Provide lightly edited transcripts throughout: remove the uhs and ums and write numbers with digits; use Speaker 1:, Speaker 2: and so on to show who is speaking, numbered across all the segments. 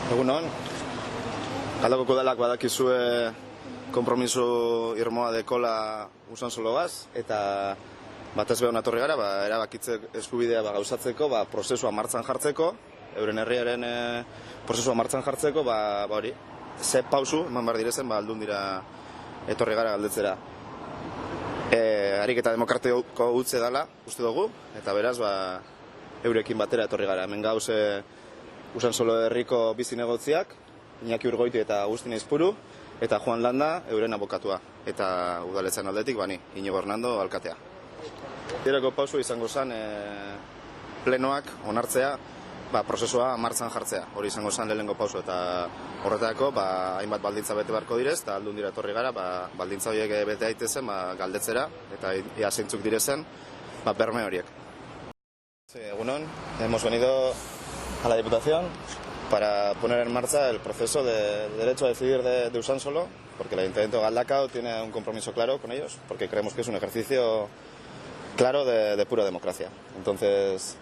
Speaker 1: Egunon, Galdakoko udalak badakizue konpromiso irmoa dekola Usansologaz, eta batez behar natorri gara, erabakitze eskubidea gauzatzeko, prozesua martxan jartzeko, euren herriaren prozesua martxan jartzeko, hori, ze pausu, eman behar direzen, aldun dira etorri gara galdetzera. Ariketa demokratiko utze dela, uste dugu, eta beraz, eurekin batera etorri gara. Hemen gauze Usansolo herriko bizi negotziak, Iñaki Urgoiti eta Agustin Aizpuru, eta Juan Landa, euren abokatua. Eta udaletzen aldetik, Iñigo Hernando alkatea. Direko pausu izango zen plenoak onartzea, prozesua martxan jartzea. Hori izango zen lehenengo pausu, eta horretako hainbat baldintza bete beharko direz, eta aldun dira etorri gara, baldintza horiek bete daitezen galdetzera, eta ia zeintzuk direzen, berme horiek. Egunon, hemos venido a la Diputación para poner en marcha el proceso de derecho a decidir de Usansolo, porque el Ayuntamiento de Galdakao tiene un compromiso claro con ellos, porque creemos que es un ejercicio claro de pura democracia. Entonces,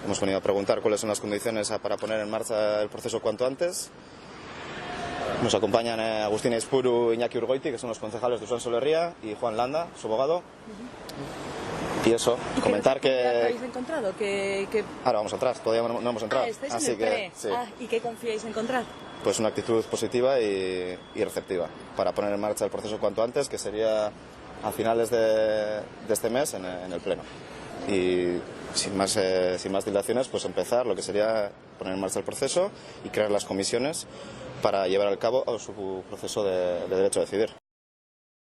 Speaker 1: hemos venido a preguntar cuáles son las condiciones para poner en marcha el proceso cuanto antes. Nos acompañan Agustin Aizpuru, Iñaki Urgoiti, que son los concejales de Usansolo Herria, y Juan Landa, su abogado. Y eso, comentar que...
Speaker 2: ¿Qué habéis encontrado?
Speaker 1: Ahora vamos atrás, todavía no hemos entrado.
Speaker 2: Estáis
Speaker 1: así
Speaker 2: en el pre.
Speaker 1: Sí.
Speaker 2: ¿Y qué confiáis encontrar?
Speaker 1: Pues una actitud positiva y receptiva para poner en marcha el proceso cuanto antes, que sería a finales de este mes en el Pleno. Y sin más dilaciones, pues empezar lo que sería poner en marcha el proceso y crear las comisiones para llevar a cabo su proceso de derecho a decidir.